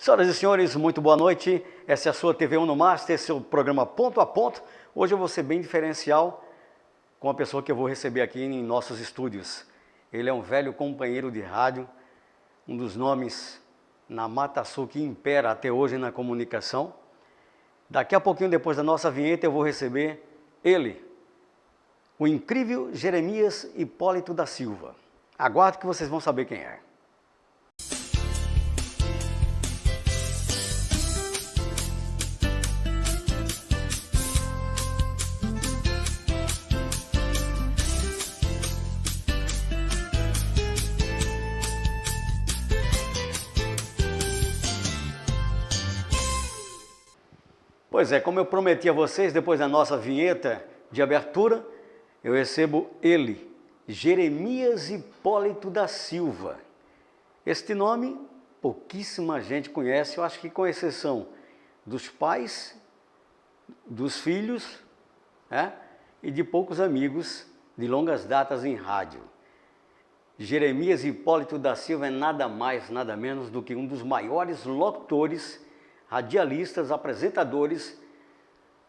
Senhoras e senhores, muito boa noite. Essa é a sua TV Uno Master, esse é o programa Ponto a Ponto. Hoje eu vou ser bem diferencial com a pessoa que eu vou receber aqui em nossos estúdios. Ele é um velho companheiro de rádio, um dos nomes na Mata Sul que impera até hoje na comunicação. Daqui a pouquinho, depois da nossa vinheta, eu vou receber ele, o incrível Jeremias Hipólito da Silva. Aguardo que vocês vão saber quem é. Pois é, como eu prometi a vocês, depois da nossa vinheta de abertura, eu recebo ele, Jeremias Hipólito da Silva. Este nome pouquíssima gente conhece, eu acho que com exceção dos pais, dos filhos, e de poucos amigos de longas datas em rádio. Jeremias Hipólito da Silva é nada mais, nada menos do que um dos maiores locutores, radialistas, apresentadores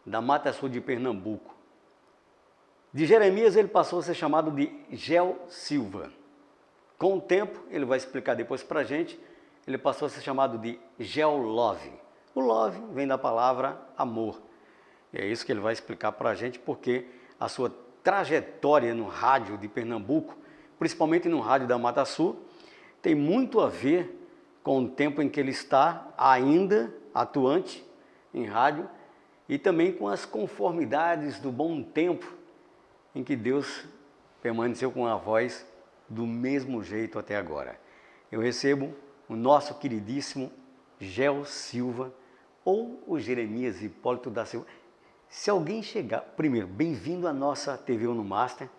da Mata Sul de Pernambuco. De Jeremias ele passou a ser chamado de Gel Silva. Com o tempo, ele vai explicar depois para a gente, ele passou a ser chamado de Gel Love. O love vem da palavra amor. E é isso que ele vai explicar para a gente, porque a sua trajetória no rádio de Pernambuco, principalmente no rádio da Mata Sul, tem muito a ver com o tempo em que ele está ainda atuante em rádio e também com as conformidades do bom tempo em que Deus permaneceu com a voz do mesmo jeito até agora. Eu recebo o nosso queridíssimo Gel Silva, ou o Jeremias Hipólito da Silva. Se alguém chegar, primeiro, bem-vindo à nossa TV Uno Master,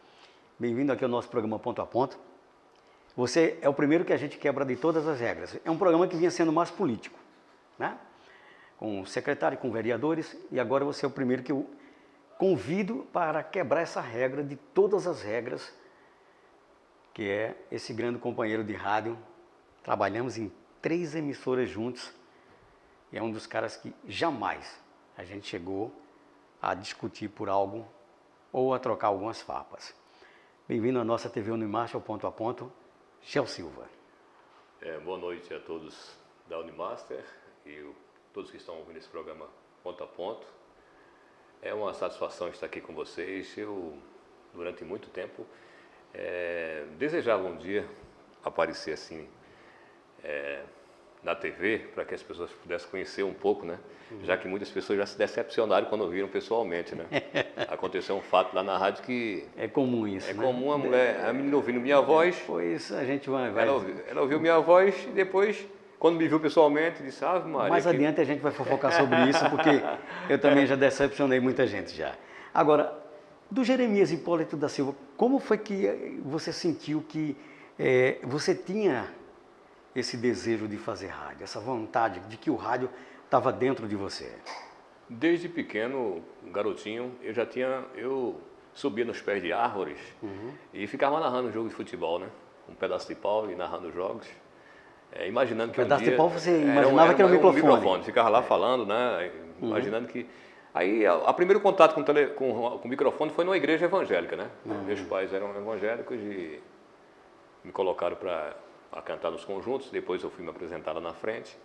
bem-vindo aqui ao nosso programa Ponto a Ponto. Você é o primeiro que a gente quebra de todas as regras. É um programa que vinha sendo mais político, né? Com o secretário, com vereadores, e agora você é o primeiro que eu convido para quebrar essa regra de todas as regras, que é esse grande companheiro de rádio. Trabalhamos em 3 emissoras juntos, e é um dos caras que jamais a gente chegou a discutir por algo ou a trocar algumas farpas. Bem-vindo à nossa TV Unimaster, ao Ponto a Ponto, Gel Silva. Boa noite a todos da Unimaster e todos que estão ouvindo esse programa Ponto a Ponto. É uma satisfação estar aqui com vocês. Eu, durante muito tempo, desejava um dia aparecer assim na TV, para que as pessoas pudessem conhecer um pouco, né? Já que muitas pessoas já se decepcionaram quando viram pessoalmente, né? Aconteceu um fato lá na rádio que... É comum isso, É né? comum a menina ouvindo minha voz. Pois a gente vai... Ela ouviu minha voz e depois, quando me viu pessoalmente, disse, Ave Maria... Mais adiante a gente vai fofocar sobre isso, porque eu também já decepcionei muita gente já. Agora, do Jeremias Hipólito da Silva, como foi que você sentiu que você tinha esse desejo de fazer rádio, essa vontade de que o rádio estava dentro de você? Desde pequeno, garotinho, eu subia nos pés de árvores e ficava narrando jogo de futebol, né? Um pedaço de pau e narrando jogos, imaginando que um pedaço dia... de pau você imaginava que era um microfone. Ficava lá falando, né? Imaginando que... Aí, o primeiro contato com o microfone foi numa igreja evangélica, né? Meus pais eram evangélicos e me colocaram para cantar nos conjuntos. Depois eu fui me apresentar lá na frente,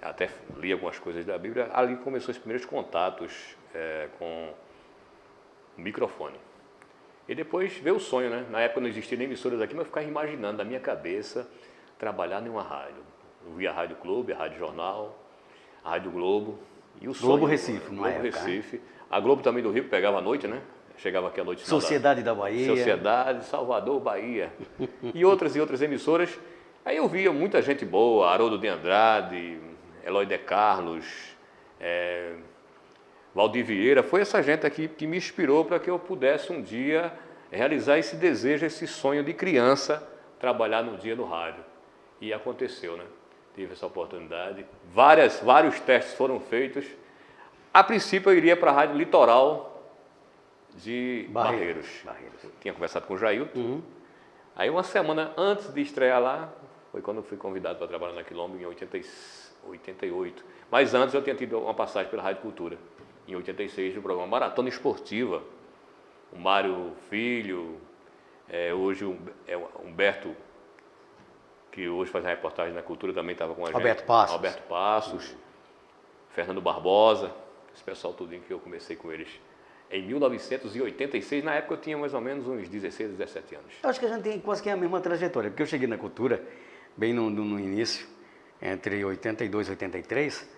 até li algumas coisas da Bíblia. Ali começou os primeiros contatos com o microfone. E depois veio o sonho, né? Na época não existia nem emissoras aqui, mas eu ficava imaginando na minha cabeça trabalhar em uma rádio. Eu via a Rádio Clube, a Rádio Jornal, a Rádio Globo. E o sonho, Globo Recife, não é? Globo Recife. A Globo também do Rio pegava à noite, né? Chegava aqui à noite. Sociedade da Bahia. Sociedade, Salvador, Bahia. E outras emissoras. Aí eu via muita gente boa, Haroldo de Andrade, Eloy de Carlos, Valdir Vieira. Foi essa gente aqui que me inspirou para que eu pudesse um dia realizar esse desejo, esse sonho de criança, trabalhar no dia no rádio. E aconteceu, né? Tive essa oportunidade. Vários testes foram feitos. A princípio eu iria para a Rádio Litoral de Barreiros. Eu tinha conversado com o Jailton. Aí uma semana antes de estrear lá, foi quando eu fui convidado para trabalhar na Quilombo em 88. Mas antes eu tinha tido uma passagem pela Rádio Cultura, em 86, no programa Maratona Esportiva. O Mário Filho, hoje o Humberto, que hoje faz a reportagem na Cultura, também estava com a gente. Alberto Passos, Fernando Barbosa, esse pessoal tudinho que eu comecei com eles em 1986. Na época eu tinha mais ou menos uns 16, 17 anos. Eu acho que a gente tem quase que a mesma trajetória, porque eu cheguei na Cultura bem no início, entre 82 e 83,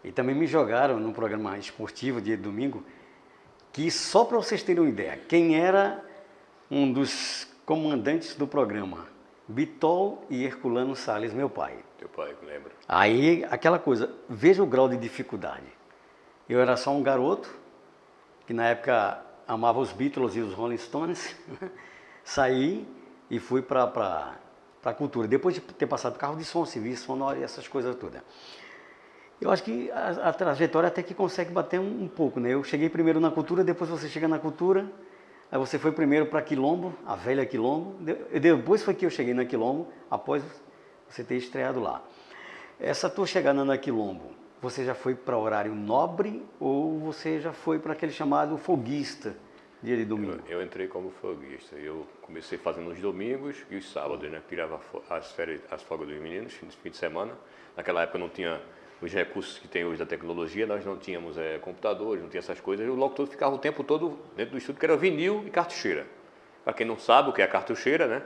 e também me jogaram num programa esportivo, dia de domingo, que só para vocês terem uma ideia, quem era um dos comandantes do programa, Bitol e Herculano Salles, meu pai. Teu pai, lembro. Aí, aquela coisa, veja o grau de dificuldade. Eu era só um garoto, que na época amava os Beatles e os Rolling Stones, saí e fui para a Cultura, depois de ter passado carro de som, serviço sonoro e essas coisas todas. Eu acho que a trajetória até que consegue bater um pouco, né? Eu cheguei primeiro na Cultura, depois você chega na Cultura, aí você foi primeiro para Quilombo, a velha Quilombo, depois foi que eu cheguei na Quilombo, após você ter estreado lá. Essa tua chegada na Quilombo, você já foi para horário nobre ou você já foi para aquele chamado folguista, dia de domingo? Eu entrei como folguista. Eu comecei fazendo os domingos e os sábados, né? Tirava as folgas dos meninos, fim de semana. Naquela época não tinha os recursos que tem hoje da tecnologia, nós não tínhamos computadores, não tinha essas coisas. E o locutor ficava o tempo todo dentro do estúdio, que era vinil e cartucheira. Para quem não sabe o que é a cartucheira, né?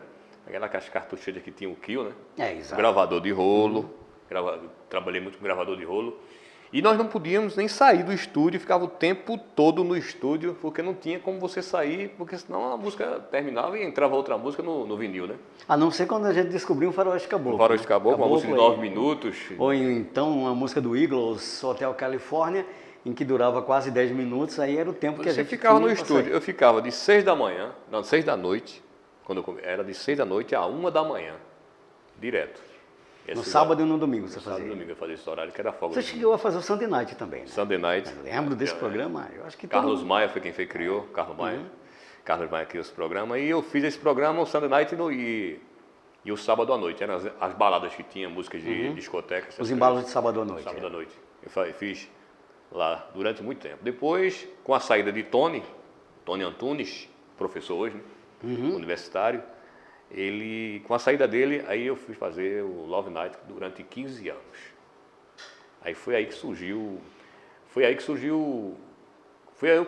Aquela cartucheira que tinha o kill, né? Exato. Gravador de rolo. Trabalhei muito com gravador de rolo. E nós não podíamos nem sair do estúdio, ficava o tempo todo no estúdio, porque não tinha como você sair, porque senão a música terminava e entrava outra música no vinil, né? A não ser quando a gente descobriu um Faroeste Caboclo. Um Faroeste Caboclo, uma música de 9 minutos. Ou então uma música do Eagles, Hotel California, em que durava quase 10 minutos, aí era o tempo que a gente ficava no estúdio. Eu ficava de 6 da manhã, não, 6 da noite, era de 6 da noite a 1 da manhã, direto. No sábado e no domingo você fazia? No sábado e domingo eu fazia esse horário, que era folga. Você chegou a fazer o Sunday Night também, né? Sunday Night. Eu lembro desse programa, eu acho que Carlos Maia foi quem criou, Carlos Maia. Carlos Maia criou esse programa, e eu fiz esse programa, o Sunday Night e o sábado à noite. Eram as baladas que tinha, músicas de discoteca. Os embalos de sábado à noite. Sábado à noite. Eu fiz lá durante muito tempo. Depois, com a saída de Tony Antunes, professor hoje, né? Universitário, com a saída dele, aí eu fui fazer o Love Night durante 15 anos. Aí foi aí que surgiu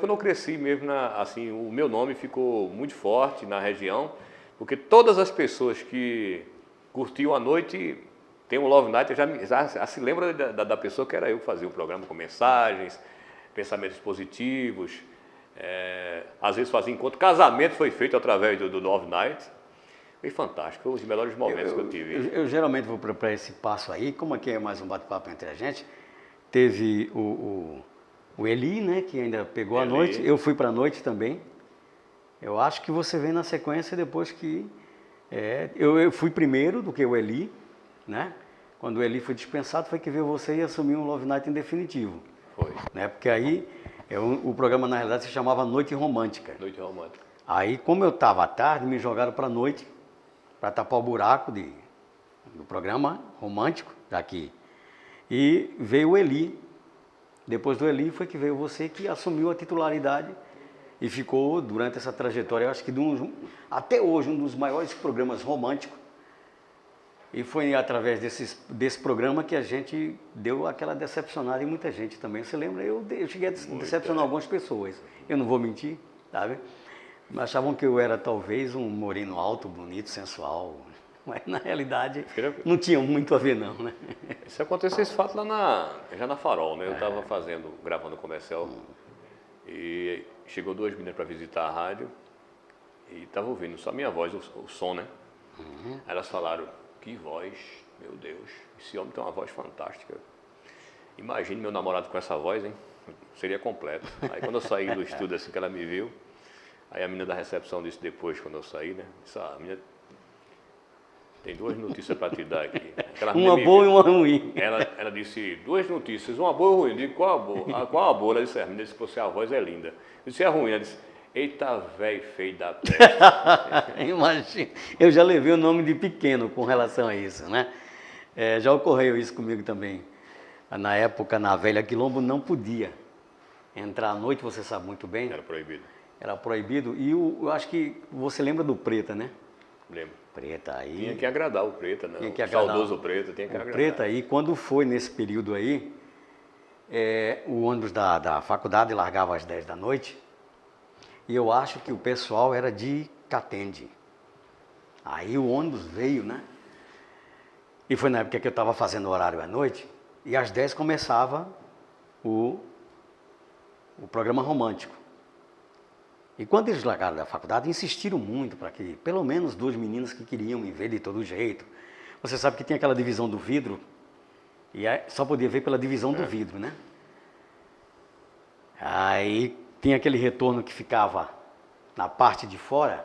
quando eu cresci mesmo, assim, o meu nome ficou muito forte na região, porque todas as pessoas que curtiam a noite, tem um Love Night, já se lembra da pessoa que era eu que fazia o programa com mensagens, pensamentos positivos, às vezes fazia encontro, casamento foi feito através do Love Night. Foi fantástico, foi um dos melhores momentos que eu tive. Eu geralmente vou para esse passo aí, como aqui é mais um bate-papo entre a gente, teve o Eli, né, que ainda pegou a noite, eu fui para a noite também. Eu acho que você vem na sequência depois que... eu fui primeiro do que o Eli, né? Quando o Eli foi dispensado, foi que veio você e assumiu um Love Night em definitivo. Foi. Né? Porque aí o programa, na realidade, se chamava Noite Romântica. Noite Romântica. Aí, como eu estava à tarde, me jogaram para a noite, para tapar o buraco do programa romântico daqui. E veio o Eli. Depois do Eli foi que veio você, que assumiu a titularidade e ficou durante essa trajetória, eu acho que até hoje, um dos maiores programas românticos. E foi através desse programa que a gente deu aquela decepcionada em muita gente também. Você lembra? Eu cheguei a decepcionar algumas pessoas. Eu não vou mentir, sabe? Achavam que eu era talvez um moreno alto, bonito, sensual, mas na realidade não tinha muito a ver não, né? Isso aconteceu esse fato lá já na Farol, né? Eu estava gravando comercial e chegou 2 meninas para visitar a rádio e estava ouvindo só a minha voz, o som, né? Aí elas falaram, que voz, meu Deus, esse homem tem uma voz fantástica. Imagine meu namorado com essa voz, hein? Seria completo. Aí quando eu saí do estúdio assim que ela me viu, aí a menina da recepção disse depois, quando eu saí, né? Disse, menina, tem 2 notícias para te dar aqui. Uma boa e uma ruim. Ela disse, 2 notícias, uma boa e uma ruim. Eu digo, qual a boa? Qual a boa? Ela disse, a menina disse que você, a voz é linda. Eu disse, é ruim. Ela disse, eita velho feio da peste. Imagina, eu já levei o nome de pequeno com relação a isso, né? Já ocorreu isso comigo também. Na época, na Velha Quilombo, não podia entrar à noite, você sabe muito bem. Era proibido. Era proibido. E eu acho que você lembra do Preta, né? Lembro. Preta aí. Tinha que agradar o Preta, né? Tinha que O agradar saudoso Preta, tinha que o agradar. Preta aí, quando foi nesse período aí, o ônibus da faculdade largava às 10 da noite, e eu acho que o pessoal era de Catende. Aí o ônibus veio, né? E foi na época que eu estava fazendo horário à noite, e às 10 começava o programa romântico. E quando eles largaram da faculdade, insistiram muito para que, pelo menos 2 meninas que queriam me ver de todo jeito. Você sabe que tem aquela divisão do vidro, e aí só podia ver pela divisão do vidro, né? Aí tinha aquele retorno que ficava na parte de fora,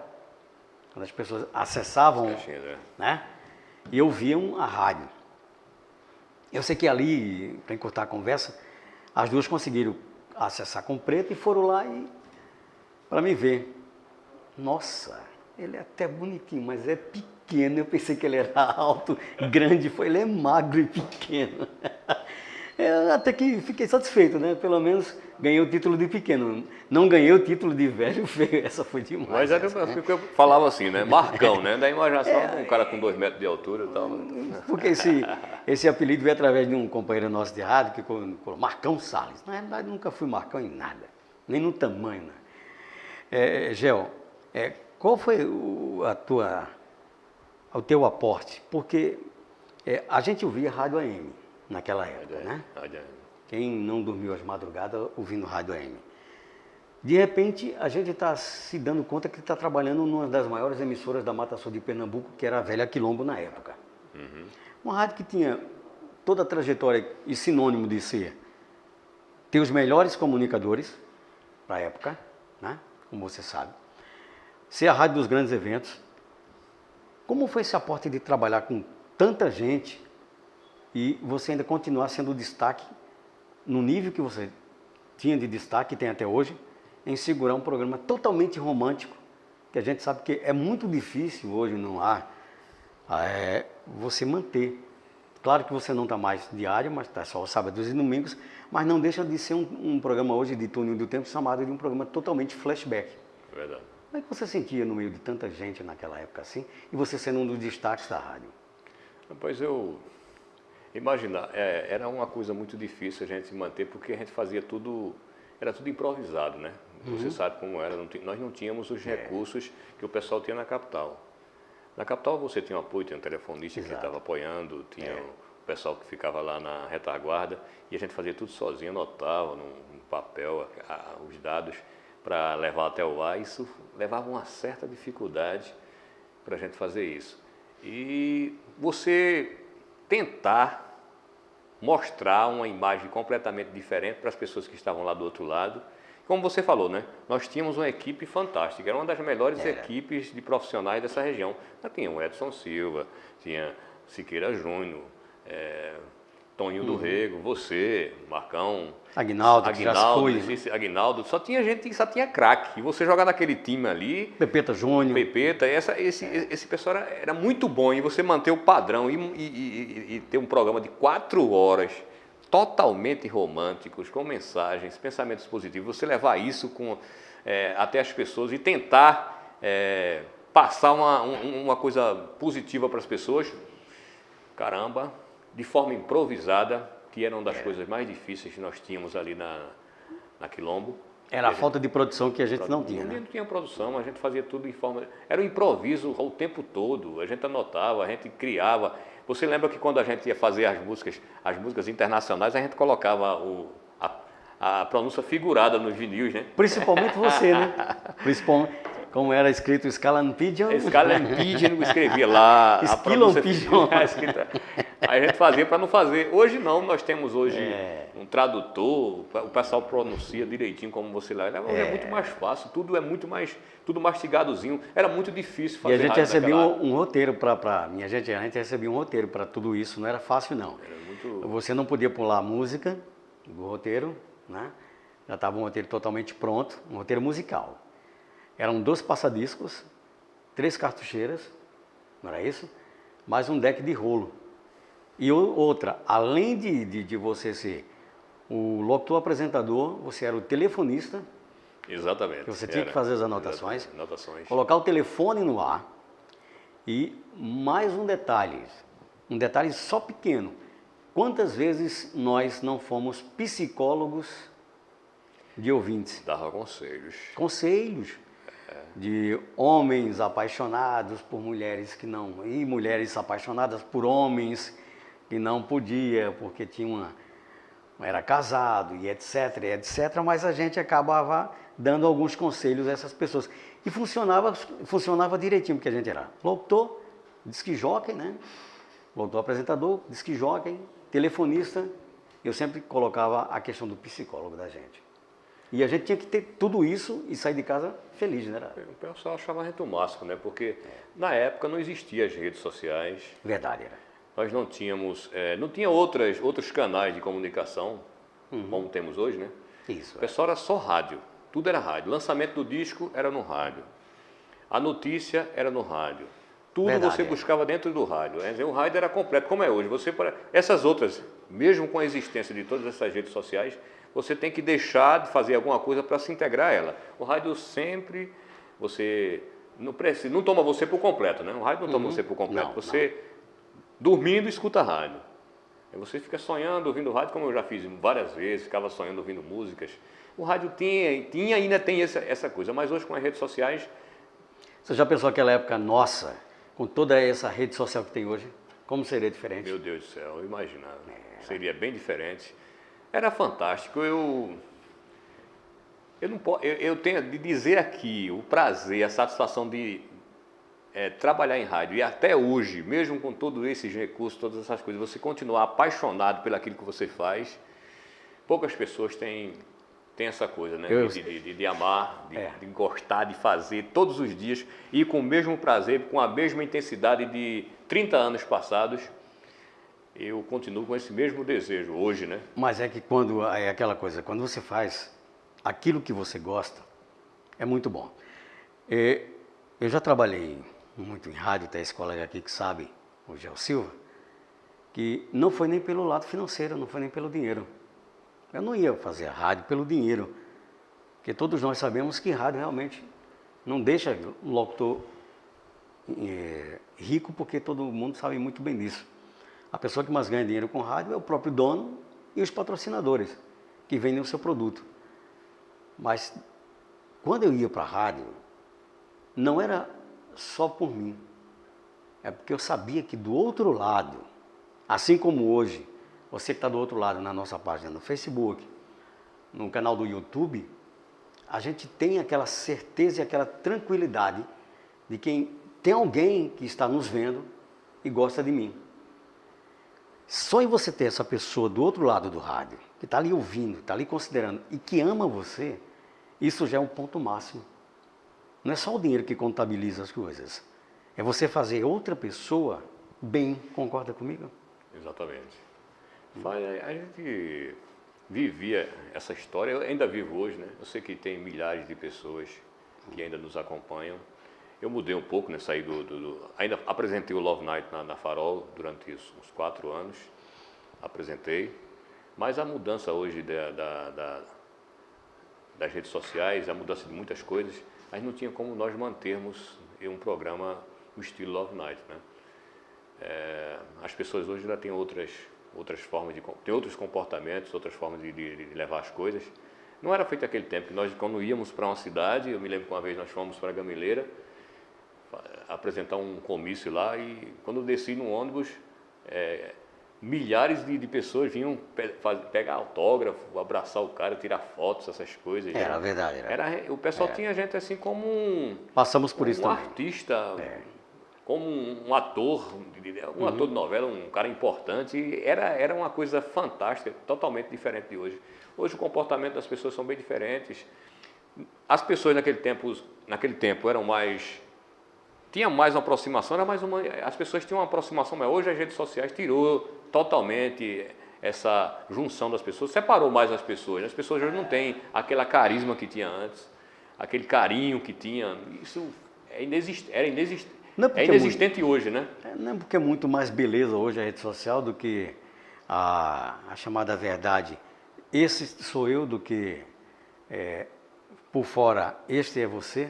quando as pessoas acessavam, né? E ouviam a rádio. Eu sei que ali, para encurtar a conversa, as duas conseguiram acessar com o Preto e foram lá para me ver. Nossa, ele é até bonitinho, mas é pequeno. Eu pensei que ele era alto, grande, ele é magro e pequeno. Eu até que fiquei satisfeito, né? Pelo menos ganhei o título de pequeno. Não ganhei o título de velho feio, essa foi demais. Mas era o que eu falava assim, né? Marcão, né? Da imaginação, um cara com 2 metros de altura e tal. Porque esse apelido veio através de um companheiro nosso de rádio, que colocou Marcão Salles. Na realidade, nunca fui Marcão em nada, nem no tamanho, né? Gel, qual foi o teu aporte? Porque a gente ouvia rádio AM naquela época, né? Rádio AM. Quem não dormiu às madrugadas ouvindo rádio AM. De repente, a gente está se dando conta que está trabalhando numa das maiores emissoras da Mata Sul de Pernambuco, que era a Velha Quilombo na época. Uhum. Uma rádio que tinha toda a trajetória e sinônimo de ter os melhores comunicadores para a época, né? Como você sabe. Ser a rádio dos grandes eventos. Como foi esse aporte de trabalhar com tanta gente e você ainda continuar sendo destaque no nível que você tinha de destaque e tem até hoje, em segurar um programa totalmente romântico, que a gente sabe que é muito difícil hoje no ar você manter. Claro que você não está mais diário, mas está só sábados e domingos, mas não deixa de ser um programa hoje de túnel do tempo chamado de um programa totalmente flashback. Verdade. Como é que você sentia no meio de tanta gente naquela época assim, e você sendo um dos destaques da rádio? Rapaz, era uma coisa muito difícil a gente se manter, porque a gente fazia tudo, era tudo improvisado, né? Você sabe como era, nós não tínhamos os recursos que o pessoal tinha na capital. Na capital você tinha um apoio, tinha um telefonista que estava apoiando, tinha o pessoal que ficava lá na retaguarda, e a gente fazia tudo sozinho, anotava num papel os dados para levar até o ar. Isso levava uma certa dificuldade para a gente fazer isso. E você tentar mostrar uma imagem completamente diferente para as pessoas que estavam lá do outro lado. Como você falou, né? Nós tínhamos uma equipe fantástica, era uma das melhores equipes de profissionais dessa região. Tinha o Edson Silva, tinha Siqueira Júnior, Toninho do Rego, você, Marcão, Aguinaldo, só tinha gente que só tinha craque. E você jogar naquele time ali, Pepeta Júnior. Esse pessoal era muito bom, e você manter o padrão e ter um programa de 4 horas totalmente românticos, com mensagens, pensamentos positivos, você levar isso até as pessoas e tentar passar uma coisa positiva para as pessoas, caramba, de forma improvisada, que era uma das coisas mais difíceis que nós tínhamos ali na Quilombo. Era a falta de produção que a gente não tinha, né? Não tinha produção, a gente fazia tudo em forma... Era um improviso o tempo todo, a gente anotava, a gente criava. Você lembra que quando a gente ia fazer as músicas internacionais, a gente colocava a pronúncia figurada nos vinis, né? Principalmente você, né? Principalmente, como era escrito Scalan Pigeon. Scalan Pigeon, escrevia lá a pronúncia Pigeon. Aí a gente fazia para não fazer. Hoje não, nós temos hoje um tradutor, o pessoal pronuncia direitinho como você lá. É muito mais fácil, tudo mastigadozinho. Era muito difícil fazer. E a gente recebia um roteiro a gente recebia um roteiro para tudo isso, não era fácil não. Você não podia pular a música do roteiro, né? Já estava um roteiro totalmente pronto, um roteiro musical. Eram 2 passadiscos, 3 cartucheiras, não era isso? Mais um deck de rolo. E outra, além de você ser o locutor apresentador, você era o telefonista. Exatamente. Que você tinha que fazer as anotações, anotações, colocar o telefone no ar. E mais um detalhe só pequeno. Quantas vezes nós não fomos psicólogos de ouvintes? Dava conselhos. Conselhos de homens apaixonados por mulheres que não... E mulheres apaixonadas por homens que não podia, porque era casado e etc, mas a gente acabava dando alguns conselhos a essas pessoas. E funcionava direitinho, porque a gente era locutor, disc jockey, né? Locutor apresentador, disc jockey, telefonista. Eu sempre colocava a questão do psicólogo da gente. E a gente tinha que ter tudo isso e sair de casa feliz, né? O pessoal achava a gente o máximo, né? Porque na época não existiam as redes sociais. Verdade, era. Nós não tínhamos, não tinha outros canais de comunicação, como temos hoje, né? Isso. O pessoal era só rádio, tudo era rádio. Lançamento do disco era no rádio. A notícia era no rádio. Tudo Verdade, você buscava dentro do rádio. O rádio era completo, como é hoje. Essas outras, mesmo com a existência de todas essas redes sociais, você tem que deixar de fazer alguma coisa para se integrar a ela. O rádio sempre, você não toma você por completo, né? O rádio não toma você por completo. Dormindo, escuta rádio. Aí você fica sonhando, ouvindo rádio, como eu já fiz várias vezes, ficava sonhando, ouvindo músicas. O rádio tinha e ainda tem essa coisa, mas hoje com as redes sociais... Você já pensou aquela época nossa, com toda essa rede social que tem hoje, como seria diferente? Meu Deus do céu, eu imaginava. Seria bem diferente. Era fantástico. Eu tenho de dizer aqui o prazer, a satisfação de trabalhar em rádio. E até hoje, mesmo com todos esses recursos, todas essas coisas, você continuar apaixonado pelo aquilo que você faz. Poucas pessoas têm essa coisa, né? De amar, de gostar, de fazer todos os dias e com o mesmo prazer, com a mesma intensidade de 30 anos passados. Eu continuo com esse mesmo desejo hoje, né? Mas é que é aquela coisa, quando você faz aquilo que você gosta, é muito bom. Eu já trabalhei muito em rádio, tem esse colega aqui que sabe, o Gel Silva, que não foi nem pelo lado financeiro, não foi nem pelo dinheiro. Eu não ia fazer a rádio pelo dinheiro, porque todos nós sabemos que rádio realmente não deixa o locutor rico, porque todo mundo sabe muito bem disso. A pessoa que mais ganha dinheiro com rádio é o próprio dono e os patrocinadores que vendem o seu produto. Mas quando eu ia para a rádio, não era só por mim. É porque eu sabia que do outro lado, assim como hoje, você que está do outro lado na nossa página no Facebook, no canal do YouTube, a gente tem aquela certeza e aquela tranquilidade de que tem alguém que está nos vendo e gosta de mim. Só em você ter essa pessoa do outro lado do rádio, que está ali ouvindo, está ali considerando e que ama você, isso já é um ponto máximo. Não é só o dinheiro que contabiliza as coisas. É você fazer outra pessoa bem, concorda comigo? Exatamente. A gente vivia essa história, eu ainda vivo hoje, né? Eu sei que tem milhares de pessoas que ainda nos acompanham. Eu mudei um pouco, né? Saí ainda apresentei o Love Night na Farol durante uns 4 anos. Apresentei. Mas a mudança hoje das redes sociais, a mudança de muitas coisas, a gente não tinha como nós mantermos um programa no estilo Love Night, né? As pessoas hoje ainda têm outras formas, tem outros comportamentos, outras formas de levar as coisas. Não era feito aquele tempo que nós, quando íamos para uma cidade, eu me lembro que uma vez nós fomos para Gameleira, apresentar um comício lá, e quando eu desci no ônibus, milhares de pessoas vinham pegar autógrafo, abraçar o cara, tirar fotos, essas coisas. Era verdade. O pessoal tinha a gente assim como Passamos por isso um também. Artista, como um ator, ator de novela, um cara importante. E era uma coisa fantástica, totalmente diferente de hoje. Hoje o comportamento das pessoas são bem diferentes. As pessoas naquele tempo eram mais... Tinha mais uma aproximação, as pessoas tinham uma aproximação, mas hoje as redes sociais tirou totalmente essa junção das pessoas, separou mais as pessoas. As pessoas hoje não têm aquela carisma que tinha antes, aquele carinho que tinha. Isso era inexistente. Não é inexistente hoje, né? Não é porque é muito mais beleza hoje a rede social do que a chamada verdade. Esse sou eu do que por fora, este é você.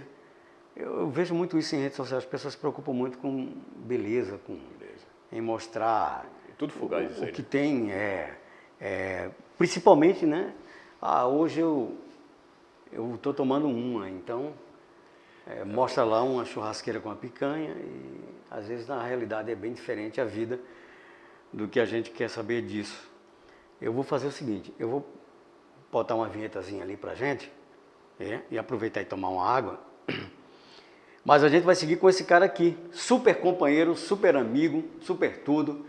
Eu vejo muito isso em redes sociais. As pessoas se preocupam muito com beleza, em mostrar Tudo fugaz isso o aí, que né? tem. Principalmente, né? Hoje eu estou tomando uma, então mostra lá uma churrasqueira com a picanha e às vezes na realidade é bem diferente a vida do que a gente quer saber disso. Eu vou fazer o seguinte, eu vou botar uma vinhetazinha ali pra gente e aproveitar e tomar uma água. Mas a gente vai seguir com esse cara aqui, super companheiro, super amigo, super tudo,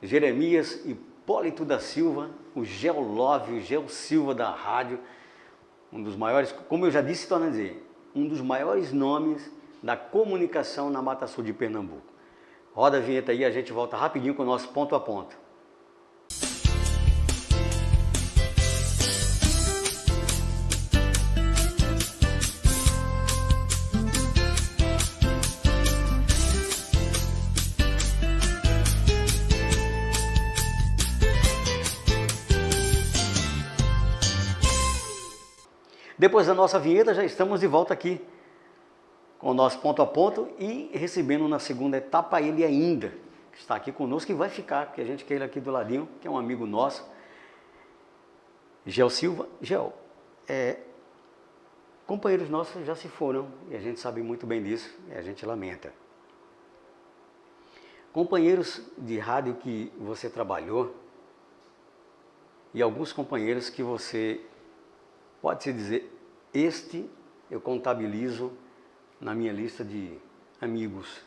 Jeremias Hipólito da Silva, o Geolove, o Geo Silva da rádio, um dos maiores, como eu já disse, torna a dizer, um dos maiores nomes da comunicação na Mata Sul de Pernambuco. Roda a vinheta aí, a gente volta rapidinho com o nosso ponto a ponto. Depois da nossa vinheta, já estamos de volta aqui com o nosso ponto a ponto e recebendo na segunda etapa ele ainda, que está aqui conosco e vai ficar, porque a gente quer ele aqui do ladinho, que é um amigo nosso, Geo Silva. Geo, companheiros nossos já se foram e a gente sabe muito bem disso e a gente lamenta. Companheiros de rádio que você trabalhou e alguns companheiros que você pode-se dizer, este eu contabilizo na minha lista de amigos.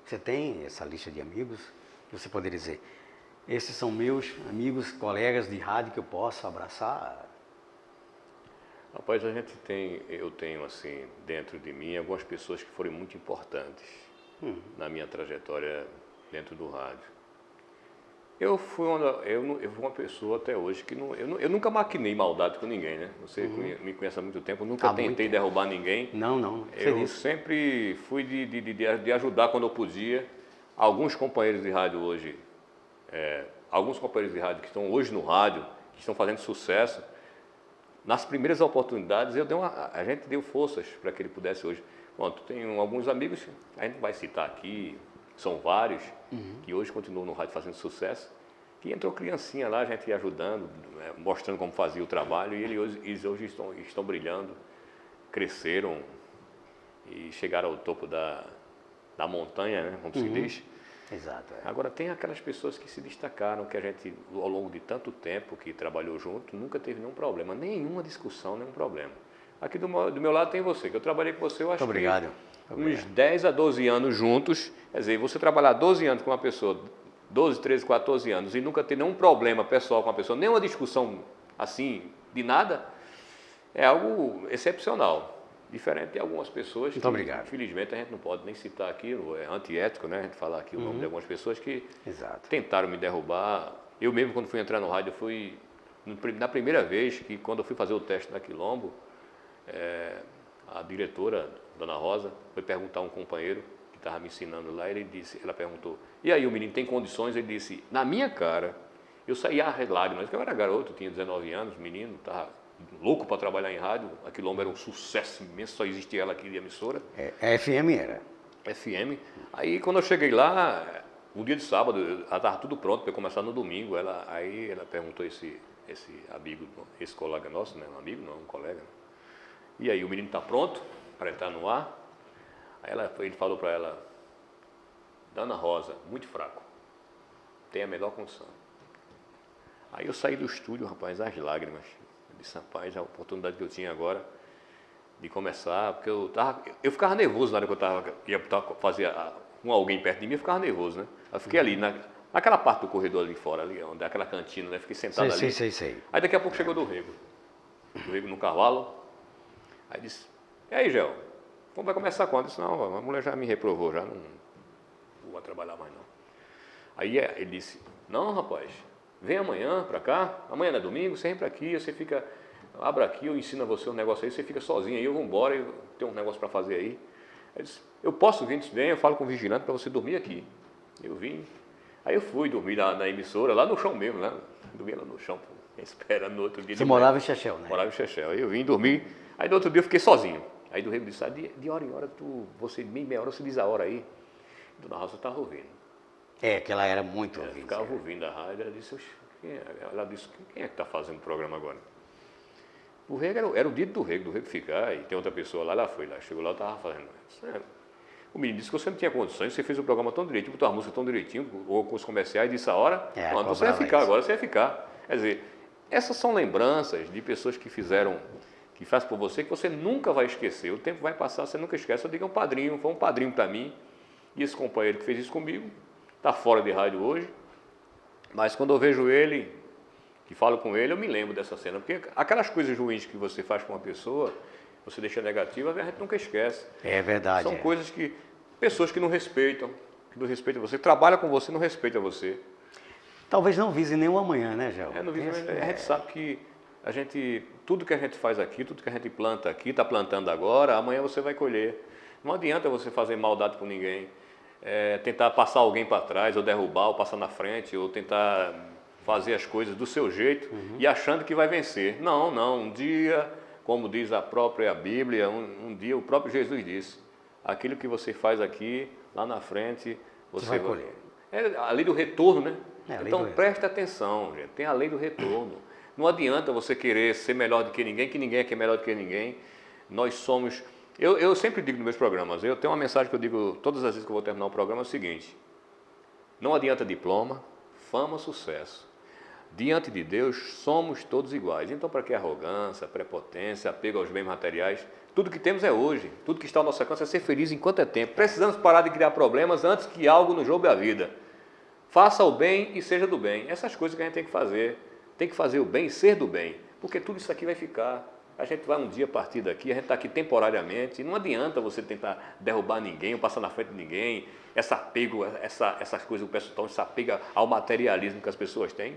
Você tem essa lista de amigos? Você poderia dizer, esses são meus amigos, colegas de rádio que eu posso abraçar? Rapaz, eu tenho assim, dentro de mim, algumas pessoas que foram muito importantes na minha trajetória dentro do rádio. Eu fui uma pessoa até hoje que eu nunca maquinei maldade com ninguém, né? Você me conhece há muito tempo, eu nunca tentei derrubar ninguém. Não. Eu sempre fui de ajudar quando eu podia. Alguns companheiros de rádio hoje, alguns companheiros de rádio que estão hoje no rádio, que estão fazendo sucesso, nas primeiras oportunidades a gente deu forças para que ele pudesse hoje. Bom, tenho alguns amigos, a gente não vai citar aqui, são vários, que hoje continuam no rádio fazendo sucesso, que entrou criancinha lá, a gente ia ajudando, mostrando como fazia o trabalho, e eles hoje estão brilhando, cresceram e chegaram ao topo da montanha, né, como se diz. Exato. Agora, tem aquelas pessoas que se destacaram, que a gente, ao longo de tanto tempo que trabalhou junto, nunca teve nenhum problema, nenhuma discussão, nenhum problema. Aqui do meu lado tem você, que eu trabalhei com você, eu acho Obrigado. Uns 10 a 12 anos juntos, quer dizer, você trabalhar 12 anos com uma pessoa, 12, 13, 14 anos, e nunca ter nenhum problema pessoal com a pessoa, nenhuma discussão assim, de nada, é algo excepcional. Diferente de algumas pessoas que, infelizmente, a gente não pode nem citar aqui, é antiético, né? A gente falar aqui o nome de algumas pessoas que tentaram me derrubar. Eu mesmo, quando fui entrar no rádio, na primeira vez, que quando eu fui fazer o teste na Quilombo, a diretora, Dona Rosa, foi perguntar a um companheiro que estava me ensinando lá, ela perguntou, e aí o menino tem condições? Ele disse, na minha cara, eu saía a lágrimas, porque eu era garoto, tinha 19 anos, menino, estava louco para trabalhar em rádio, a Quilombo era um sucesso imenso, só existia ela aqui de emissora. FM era? FM. Aí quando eu cheguei lá, um dia de sábado, ela estava tudo pronto para começar no domingo, aí ela perguntou esse amigo, esse colega nosso, né, um amigo, não, um colega, né? E aí, o menino está pronto para entrar no ar? Aí ele falou para ela, Dona Rosa, muito fraco, tem a melhor condição. Aí eu saí do estúdio, rapaz, às lágrimas. Eu disse, rapaz, a oportunidade que eu tinha agora de começar, porque eu ficava nervoso na hora que eu ia fazer com alguém perto de mim, eu ficava nervoso, né? Eu fiquei ali, naquela parte do corredor ali fora, ali, onde é aquela cantina, né? Fiquei sentado ali. Sei. Aí daqui a pouco chegou do Rego no cavalo. Aí disse, e aí, Gel, como vai começar quando? Eu disse, não, a mulher já me reprovou, já não vou trabalhar mais não. Aí ele disse, não, rapaz, vem amanhã pra cá, amanhã não é domingo, você vem pra aqui, você fica, abra aqui, eu ensino a você um negócio aí, você fica sozinho aí, eu vou embora, eu tenho um negócio pra fazer aí. Aí eu disse, eu posso vir? Bem, eu falo com o vigilante para você dormir aqui. Eu vim. Aí eu fui dormir na emissora, lá no chão mesmo, né? Dormia lá no chão, esperando no outro dia. Você morava em Chechel, né? Morava em Chechel. Aí eu vim dormir, aí no outro dia eu fiquei sozinho. Aí do Rego disse, de hora em hora, você meia hora, você diz a hora aí. Dona Rosa estava ouvindo. Que ela era muito ouvinte. Ficava ouvindo a rádio, ela disse, ela disse, quem é que está fazendo o programa agora? O Rego era o dia do Rego ficar, e tem outra pessoa lá, ela foi lá, chegou lá, eu estava fazendo. O menino disse que você não tinha condições, você fez o programa tão direitinho, botou a música tão direitinho, ou com os comerciais, disse a hora, pronto, você vai ficar, agora você vai ficar. Quer dizer, essas são lembranças de pessoas que fizeram, que fazem por você, que você nunca vai esquecer. O tempo vai passar, você nunca esquece. Eu digo, foi um padrinho para mim, e esse companheiro que fez isso comigo, está fora de rádio hoje, mas quando eu vejo ele, que falo com ele, eu me lembro dessa cena, porque aquelas coisas ruins que você faz com uma pessoa, você deixa negativa, a gente nunca esquece. É verdade. São coisas que, pessoas que não respeitam você, trabalha com você, não respeita você. Talvez não vise nem o amanhã, né, Gel? Não vise, a gente sabe que tudo que a gente faz aqui, tudo que a gente planta aqui, está plantando agora, amanhã você vai colher. Não adianta você fazer maldade com ninguém, tentar passar alguém para trás, ou derrubar, ou passar na frente, ou tentar fazer as coisas do seu jeito e achando que vai vencer. Não, um dia, como diz a própria Bíblia, um dia o próprio Jesus disse, aquilo que você faz aqui, lá na frente, você vai colher. É a lei do retorno, né? Então preste atenção, gente, tem a lei do retorno. Não adianta você querer ser melhor do que ninguém é melhor do que ninguém. Nós somos... Eu sempre digo nos meus programas, eu tenho uma mensagem que eu digo todas as vezes que eu vou terminar o programa, é o seguinte, não adianta diploma, fama, sucesso. Diante de Deus, somos todos iguais. Então, para que arrogância, prepotência, apego aos bens materiais? Tudo que temos é hoje. Tudo que está ao nosso alcance é ser feliz enquanto é tempo. Precisamos parar de criar problemas antes que algo nos roube a vida. Faça o bem e seja do bem. Essas coisas que a gente tem que fazer. Tem que fazer o bem e ser do bem. Porque tudo isso aqui vai ficar. A gente vai um dia partir daqui, a gente está aqui temporariamente. Não adianta você tentar derrubar ninguém ou passar na frente de ninguém. Esse apego, essas coisas, o pessoal se apega ao materialismo que as pessoas têm.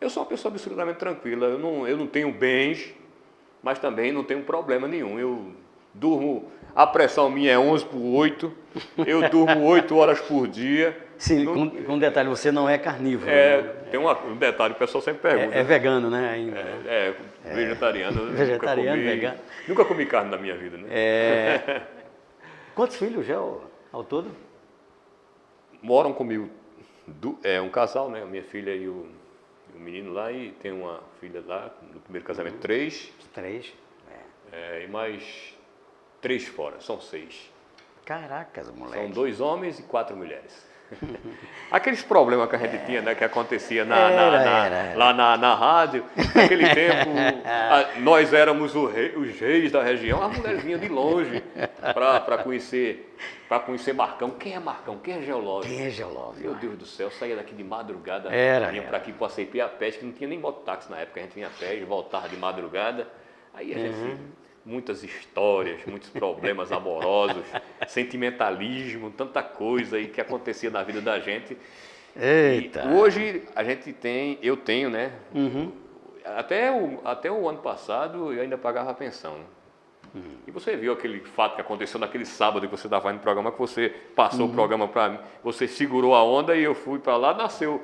Eu sou uma pessoa absolutamente tranquila, eu não tenho bens, mas também não tenho problema nenhum. Eu durmo, a pressão minha é 11/8, eu durmo 8 horas por dia. Sim, com um detalhe, você não é carnívoro. Tem um detalhe, o pessoal sempre pergunta. É vegano, né? Ainda. Vegetariano. Vegetariano, vegano. Nunca comi carne na minha vida, né? Quantos filhos já ao todo? Moram comigo, um casal, né? Minha filha e o menino lá, e tem uma filha lá, no primeiro casamento, 3. 3? E mais 3 fora, são 6. Caracas, moleque. São 2 homens e 4 mulheres. Aqueles problemas que a gente tinha, né, que acontecia lá na rádio, naquele tempo, nós éramos os reis da região, as mulheres vinham de longe para conhecer Marcão. Quem é Marcão? Quem é Geológico? Quem é Geológico? Meu Deus do céu, saía daqui de madrugada, vinha para aqui para a CP a pé, que não tinha nem mototáxi na época, a gente vinha a pé e voltava de madrugada. Aí a gente... Muitas histórias, muitos problemas amorosos, sentimentalismo, tanta coisa aí que acontecia na vida da gente. Eita! E hoje eu tenho, né? Até o ano passado eu ainda pagava a pensão. E você viu aquele fato que aconteceu naquele sábado que você estava no programa, que você passou o programa para mim, você segurou a onda e eu fui para lá, nasceu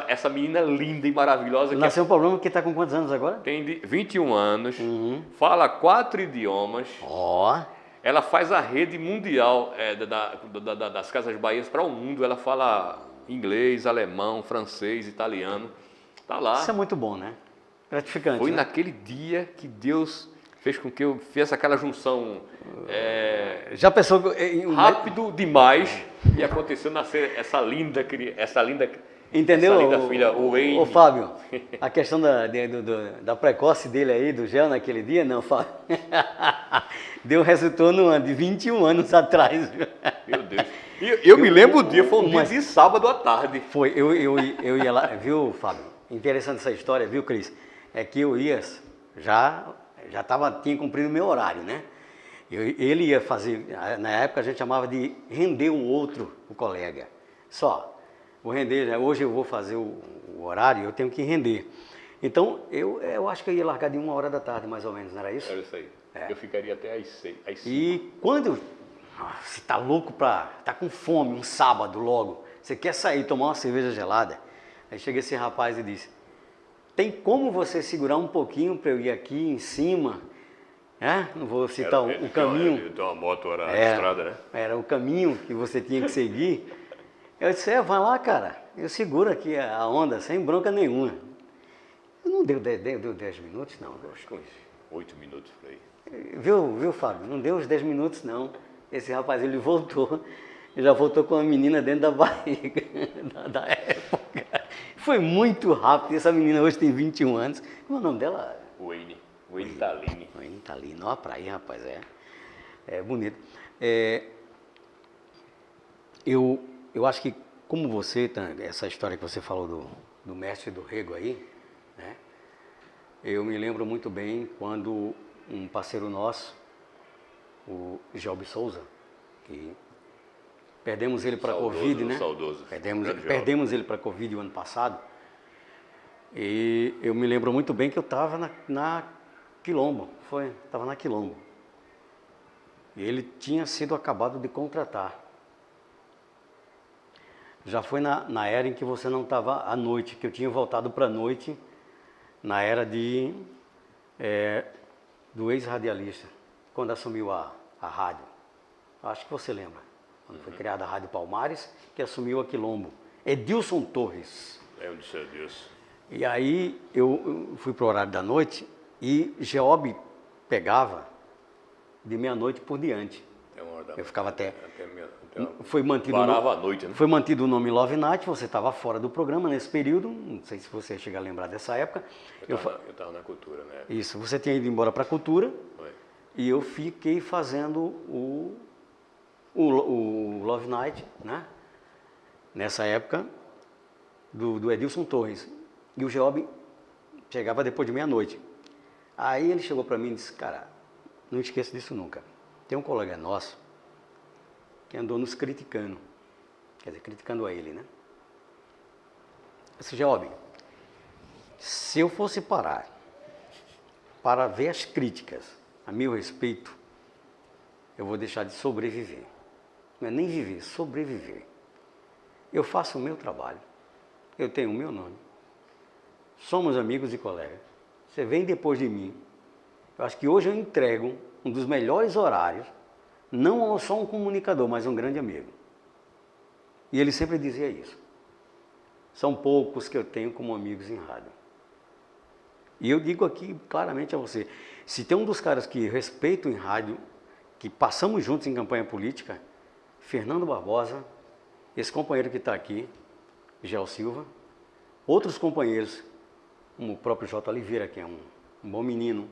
essa menina linda e maravilhosa. Nasceu um problema que está com quantos anos agora? Tem 21 anos, fala 4 idiomas. Ela faz a rede mundial das Casas Bahias para o mundo. Ela fala inglês, alemão, francês, italiano. Está lá. Isso é muito bom, né? Gratificante. Foi, né? naquele dia que Deus fez com que eu fizesse aquela junção já pensou rápido demais e aconteceu nascer essa linda entendeu? Essa linda filha, Wayne. Ô Fábio, a questão da precoce dele aí, do gel naquele dia, não, Fábio. Resultou no ano de 21 anos atrás. Meu Deus. Eu me lembro o dia, foi um dia de sábado à tarde. Foi, eu ia lá, viu, Fábio? Interessante essa história, viu, Cris? É que eu ia, tinha cumprido o meu horário, né? Ele ia fazer, na época a gente chamava de render o colega. Só. Vou render, né? Hoje eu vou fazer o horário, eu tenho que render. Então, eu acho que eu ia largar de 1 hora da tarde, mais ou menos, não era isso? Era isso aí. Eu ficaria até às 6. E quando Você tá louco tá com fome, um sábado logo. Você quer sair, tomar uma cerveja gelada. Aí chega esse rapaz e diz, tem como você segurar um pouquinho para eu ir aqui em cima? Não vou citar o caminho. Então a moto era a estrada, né? Era o caminho que você tinha que seguir. Eu disse, vai lá, cara. Eu seguro aqui a onda, sem bronca nenhuma. Não deu 10 minutos, não. Acho que uns 8 minutos por aí. Viu, Fábio? Não deu os 10 minutos, não. Esse rapaz, ele voltou. Ele já voltou com a menina dentro da barriga da época. Foi muito rápido. Essa menina hoje tem 21 anos. Como é o nome dela? Wayne Taline. Wayne Taline. Olha a praia, rapaz. É bonito. Eu acho que, como você, essa história que você falou do mestre do rego aí, né? Eu me lembro muito bem quando um parceiro nosso, o Gelbi Souza, que perdemos ele para a Covid, né? Saudoso. Perdemos ele para a Covid o ano passado. E eu me lembro muito bem que eu estava na Quilombo, estava na Quilombo. E ele tinha sido acabado de contratar. Já foi na era em que você não estava à noite, que eu tinha voltado para a noite, na era do ex-radialista, quando assumiu a rádio. Acho que você lembra. Quando foi criada a Rádio Palmares, que assumiu a Quilombo. Edilson Torres. Eu disse Edilson. E aí eu fui para o horário da noite e Geob pegava de meia-noite por diante. Eu ficava até foi mantido parava à noite, né? Foi mantido o nome Love Night, você estava fora do programa nesse período, não sei se você chega a lembrar dessa época. Eu estava na cultura, né? Isso, você tinha ido embora para a cultura. Foi. E eu fiquei fazendo o Love Night, né? Nessa época do Edilson Torres. E o Geob chegava depois de meia-noite. Aí ele chegou para mim e disse, cara, não esqueça disso nunca. Tem um colega nosso que andou nos criticando. Quer dizer, criticando a ele, né? Esse Geob, se eu fosse parar para ver as críticas a meu respeito, eu vou deixar de sobreviver. Não é nem viver, sobreviver. Eu faço o meu trabalho. Eu tenho o meu nome. Somos amigos e colegas. Você vem depois de mim. Eu acho que hoje eu entrego um dos melhores horários, não só um comunicador, mas um grande amigo. E ele sempre dizia isso. São poucos que eu tenho como amigos em rádio. E eu digo aqui claramente a você, se tem um dos caras que respeito em rádio, que passamos juntos em campanha política, Fernando Barbosa, esse companheiro que está aqui, Gel Silva, outros companheiros, como o próprio J. Oliveira, que é um bom menino,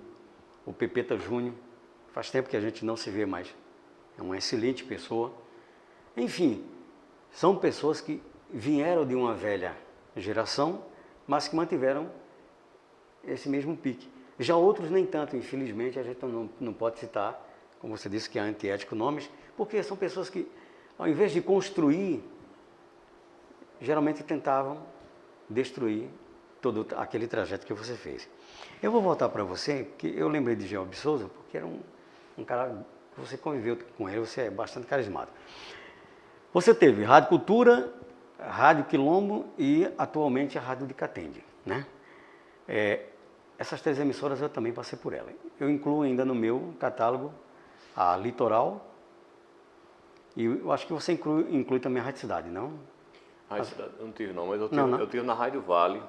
o Pepeta Júnior, faz tempo que a gente não se vê mais, é uma excelente pessoa. Enfim, são pessoas que vieram de uma velha geração, mas que mantiveram esse mesmo pique. Já outros nem tanto, infelizmente, a gente não pode citar, como você disse que é antiético, nomes, porque são pessoas que, ao invés de construir, geralmente tentavam destruir todo aquele trajeto que você fez. Eu vou voltar para você, que eu lembrei de Geob Souza, porque era um cara que você conviveu com ele, você é bastante carismático. Você teve Rádio Cultura, Rádio Quilombo e atualmente a Rádio de Catende, né? Essas 3 emissoras eu também passei por ela. Eu incluo ainda no meu catálogo a Litoral e eu acho que você inclui também a Rádio Cidade, não? Rádio Cidade eu não tive não, mas eu tive na Rádio Vale,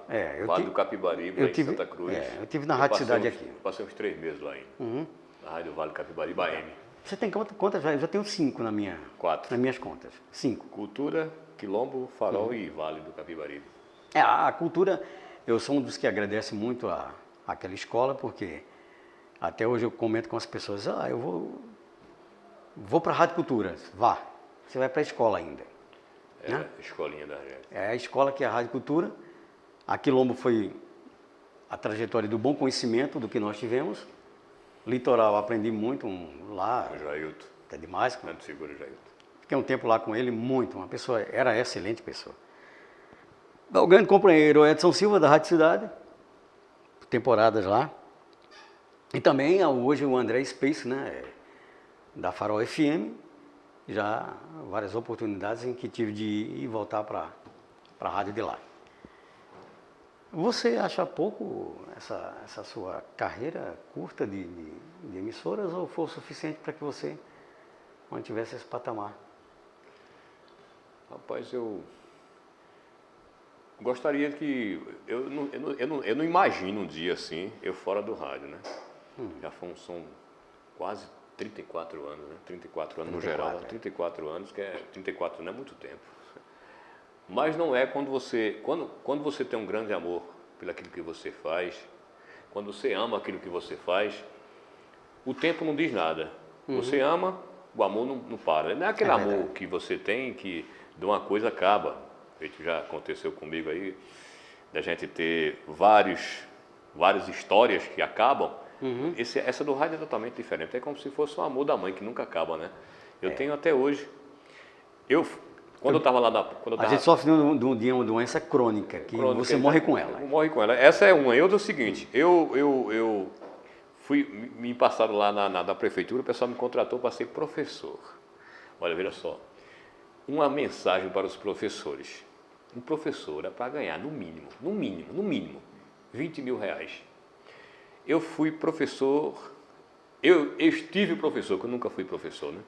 Vale do Capibaribe, em Santa Cruz. Eu tive na Rádio Cidade aqui. Passei uns 3 meses lá ainda, na Rádio Vale do Capibaribe, AM. Você tem quantas? Eu já tenho 5 nas minhas contas. 5. Cultura, Quilombo, Farol e Vale do Capibaribe. A cultura, eu sou um dos que agradece muito àquela escola, porque até hoje eu comento com as pessoas, eu vou para a Rádio Cultura. Vá, você vai para a escola ainda. Né? A escolinha da gente. É a escola que é a Rádio Cultura. A Quilombo foi a trajetória do bom conhecimento do que nós tivemos. Litoral, aprendi muito lá. O Jailton. É demais. Grande figura, Jailton. Fiquei um tempo lá com ele, era excelente pessoa. O grande companheiro Edson Silva, da Rádio Cidade, temporadas lá. E também hoje o André Space, né, da Farol FM. já várias oportunidades em que tive de ir e voltar para a rádio de lá. Você acha pouco essa sua carreira curta de emissoras ou foi o suficiente para que você mantivesse esse patamar? Rapaz, eu gostaria que... Eu não imagino um dia assim, eu fora do rádio, né? Já são quase 34 anos, né? 34 anos 34, no geral, 34 anos, que 34 não é muito tempo. Mas não é quando você tem um grande amor pelo aquilo que você faz, quando você ama aquilo que você faz, o tempo não diz nada. Você ama, o amor não para. Não é aquele amor que você tem que de uma coisa acaba. Feito já aconteceu comigo aí, da gente ter várias histórias que acabam. Essa do rádio é totalmente diferente. É como se fosse o amor da mãe que nunca acaba, né? Eu tenho até hoje. Quando eu estava lá A gente sofre de uma doença crônica, que você morre com ela. Morre com ela. Essa é uma. E outra é o seguinte, eu me passaram lá na prefeitura, o pessoal me contratou para ser professor. Olha, veja só. Uma mensagem para os professores. Um professor é para ganhar, no mínimo, 20 mil reais. Eu fui professor, eu estive professor, que eu nunca fui professor, né?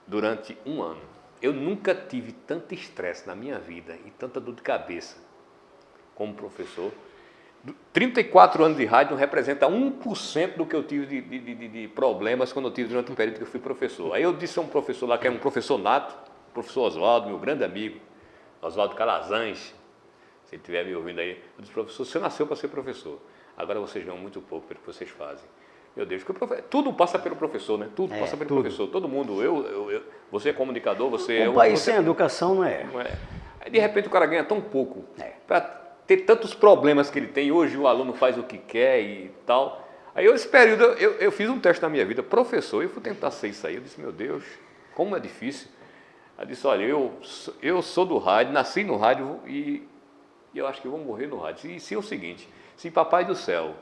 Durante um ano. Eu nunca tive tanto estresse na minha vida e tanta dor de cabeça como professor. 34 anos de rádio não representa 1% do que eu tive de problemas quando eu tive durante o período que eu fui professor. Aí eu disse a um professor lá, que é um professor nato, o professor Oswaldo, meu grande amigo, Oswaldo Calazans, se ele estiver me ouvindo aí, eu disse, professor, você nasceu para ser professor, agora vocês ganham muito pouco pelo que vocês fazem. Meu Deus, tudo passa pelo professor, né? Tudo passa pelo professor, todo mundo. Você é comunicador, você é... Um país sem educação não é. Não é. Aí, de repente, o cara ganha tão pouco para ter tantos problemas que ele tem. Hoje o aluno faz o que quer e tal. Aí, esse período, eu fiz um teste na minha vida, professor, eu fui tentar ser isso aí. Eu disse, meu Deus, como é difícil. Eu disse, olha, eu sou do rádio, nasci no rádio e eu acho que eu vou morrer no rádio. E se é o seguinte, se Papai do Céu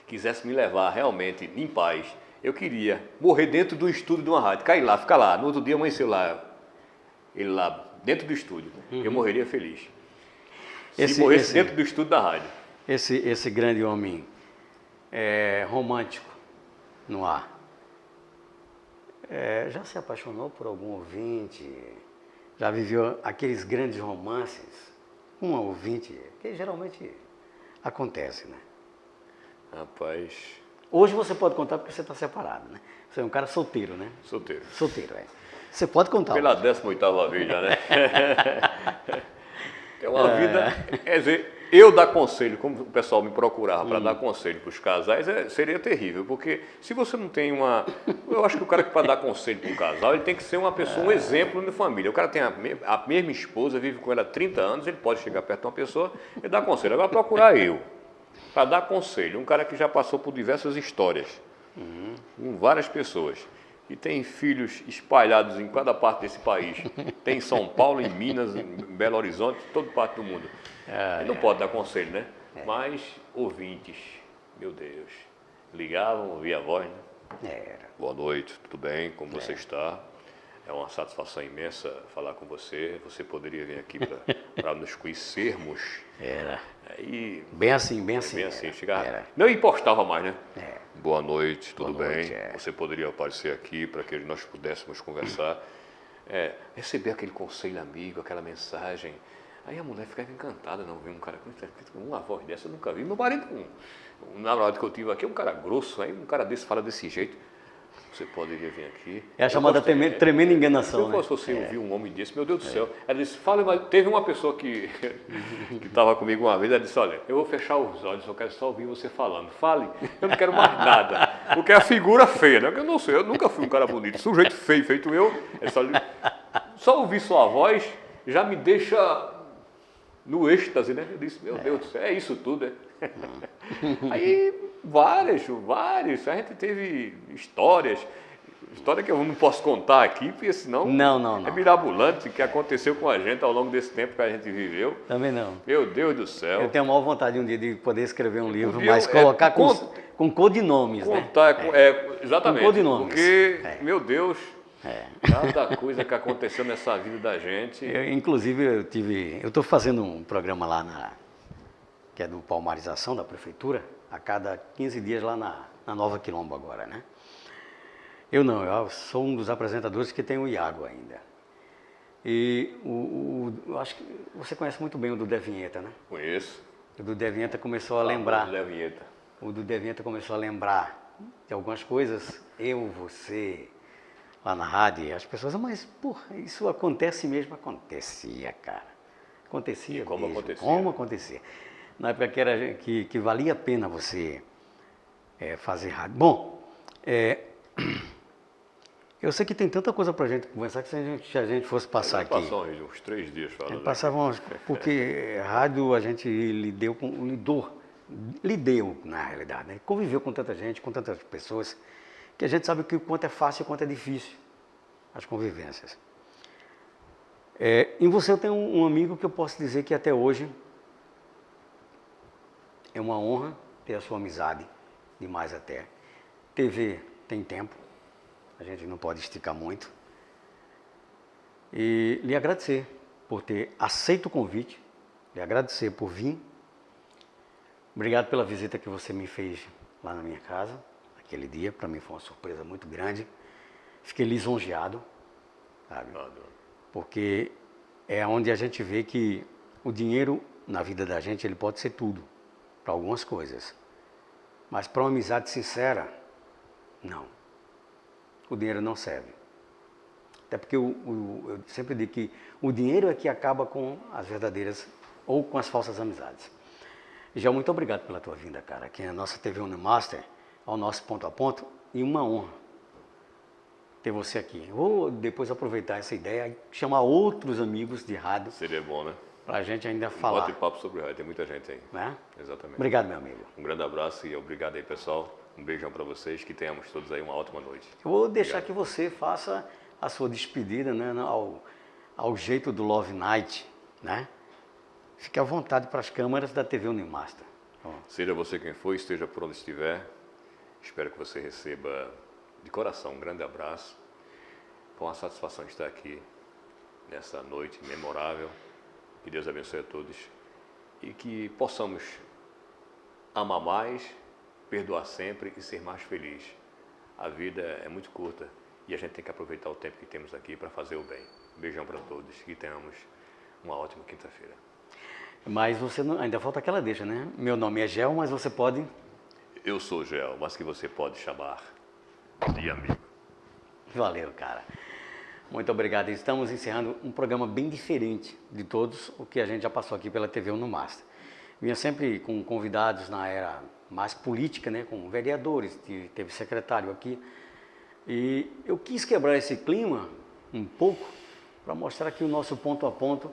quisesse me levar realmente em paz, eu queria morrer dentro do estúdio de uma rádio, cair lá, ficar lá, no outro dia amanheceu lá, ele lá, dentro do estúdio, eu morreria feliz. Se morresse dentro do estúdio da rádio. Esse grande homem romântico no ar, já se apaixonou por algum ouvinte? Já viveu aqueles grandes romances? Um ouvinte, que geralmente acontece, né? Rapaz... Hoje você pode contar porque você está separado, né? Você é um cara solteiro, né? Solteiro. Solteiro, Você pode contar. Pela 18ª vez já, né? É uma vida... Quer dizer, eu dar conselho, como o pessoal me procurava para dar conselho para os casais, seria terrível, porque se você não tem uma... Eu acho que o cara que para dar conselho para um casal, ele tem que ser uma pessoa, um exemplo de família. O cara tem a mesma esposa, vive com ela há 30 anos, ele pode chegar perto de uma pessoa e dar conselho. Agora procurar eu, para dar conselho, um cara que já passou por diversas histórias, com várias pessoas, e tem filhos espalhados em cada parte desse país, tem em São Paulo, em Minas, em Belo Horizonte, toda parte do mundo. Ele não pode dar conselho, né? Mas ouvintes, meu Deus, ligavam, ouvia a voz, né? Boa noite, tudo bem? Como você está? É uma satisfação imensa falar com você. Você poderia vir aqui para nos conhecermos. E bem assim, bem assim. Bem assim, chegava. Não impostava mais, né? Boa noite, tudo bem? Você poderia aparecer aqui para que nós pudéssemos conversar. Receber aquele conselho amigo, aquela mensagem. Aí a mulher ficava encantada, não, ver um cara com uma voz dessa, eu nunca vi. Meu marido, um namorado que eu tive aqui, um cara grosso, aí um cara desse fala desse jeito. Você poderia vir aqui. É a chamada tremenda enganação, né? Se eu fosse ouvir um homem desse, meu Deus do céu. Ela disse, teve uma pessoa que estava comigo uma vez, ela disse, olha, eu vou fechar os olhos, eu quero só ouvir você falando. Fale, eu não quero mais nada. Porque é a figura feia, né? Porque eu não sei, eu nunca fui um cara bonito. Sujeito feio, feito eu, só ouvir sua voz já me deixa no êxtase, né? Eu disse, meu Deus do céu, é isso tudo, né? Aí, várias, a gente teve história que eu não posso contar aqui, porque senão não. É mirabolante o que aconteceu com a gente ao longo desse tempo que a gente viveu. Também não. Meu Deus do céu. Eu tenho a maior vontade um dia de poder escrever um livro, mas colocar com codinomes, contar, né? Exatamente. Com codinomes. Porque, meu Deus, Cada coisa que aconteceu nessa vida da gente. Inclusive, eu estou fazendo um programa lá que é do Palmarização da Prefeitura, a cada 15 dias lá na Nova Quilombo agora, né? Eu sou um dos apresentadores que tem o Iago ainda. E eu acho que você conhece muito bem o Dudé Vinheta, né? Conheço. O Dudé Vinheta começou a lembrar. O Dudé Vinheta começou a lembrar de algumas coisas, você, lá na rádio, as pessoas, mas, porra, isso acontece mesmo? Acontecia, cara. Acontecia e como mesmo. acontecia? Como acontecia. Na época que valia a pena você fazer rádio. Bom, eu sei que tem tanta coisa pra gente conversar que se a gente fosse passar aqui... Passou uns 3 dias falando. Passávamos, porque rádio a gente lideu, na realidade, né? Conviveu com tanta gente, com tantas pessoas, que a gente sabe que o quanto é fácil e o quanto é difícil as convivências. Em você eu tenho um amigo que eu posso dizer que até hoje é uma honra ter a sua amizade, demais até. TV tem tempo, a gente não pode esticar muito. E lhe agradecer por ter aceito o convite, lhe agradecer por vir. Obrigado pela visita que você me fez lá na minha casa, aquele dia. Para mim foi uma surpresa muito grande. Fiquei lisonjeado, sabe? Porque é onde a gente vê que o dinheiro na vida da gente, ele pode ser tudo, para algumas coisas. Mas para uma amizade sincera, não. O dinheiro não serve. Até porque eu sempre digo que o dinheiro é que acaba com as verdadeiras ou com as falsas amizades. Já muito obrigado pela tua vinda, cara, aqui na nossa TV Unimaster, ao nosso Ponto a Ponto, e uma honra ter você aqui. Vou depois aproveitar essa ideia e chamar outros amigos de rádio. Seria bom, né? Pra gente ainda falar. Bate papo sobre rádio, tem muita gente aí. Né? Exatamente. Obrigado, meu amigo. Um grande abraço e obrigado aí, pessoal. Um beijão para vocês, que tenhamos todos aí uma ótima noite. Eu vou deixar que você faça a sua despedida, né, ao jeito do Love Night, né? Fique à vontade para as câmeras da TV Unimaster. Seja você quem for, esteja por onde estiver. Espero que você receba de coração um grande abraço. Foi uma satisfação estar aqui nessa noite memorável. Que Deus abençoe a todos e que possamos amar mais, perdoar sempre e ser mais feliz. A vida é muito curta e a gente tem que aproveitar o tempo que temos aqui para fazer o bem. Beijão para todos e que tenhamos uma ótima quinta-feira. Mas você não, ainda falta aquela deixa, né? Meu nome é Gel, mas você pode... Eu sou Gel, mas que você pode chamar de amigo. Valeu, cara. Muito obrigado. Estamos encerrando um programa bem diferente de todos o que a gente já passou aqui pela TV Unimaster. Vinha sempre com convidados na era mais política, né? Com vereadores, teve secretário aqui. E eu quis quebrar esse clima um pouco para mostrar que o nosso Ponto a Ponto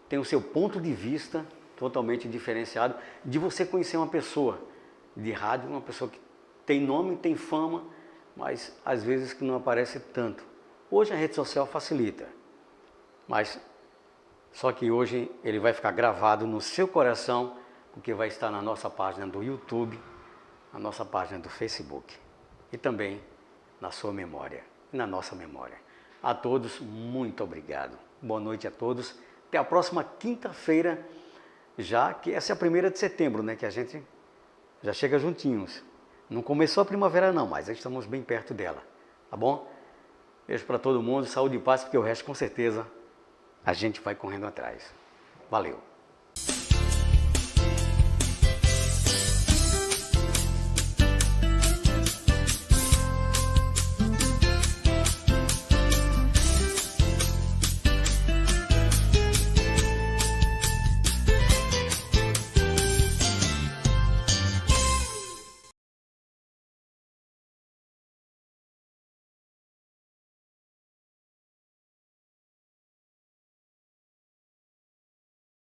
tem o seu ponto de vista totalmente diferenciado de você conhecer uma pessoa de rádio, uma pessoa que tem nome, tem fama, mas às vezes que não aparece tanto. Hoje a rede social facilita, mas só que hoje ele vai ficar gravado no seu coração, porque vai estar na nossa página do YouTube, na nossa página do Facebook e também na sua memória, na nossa memória. A todos, muito obrigado. Boa noite a todos. Até a próxima quinta-feira, já que essa é a 1ª de setembro, né? Que a gente já chega juntinhos. Não começou a primavera não, mas estamos bem perto dela, tá bom? Beijo para todo mundo, saúde e paz, porque o resto com certeza a gente vai correndo atrás. Valeu!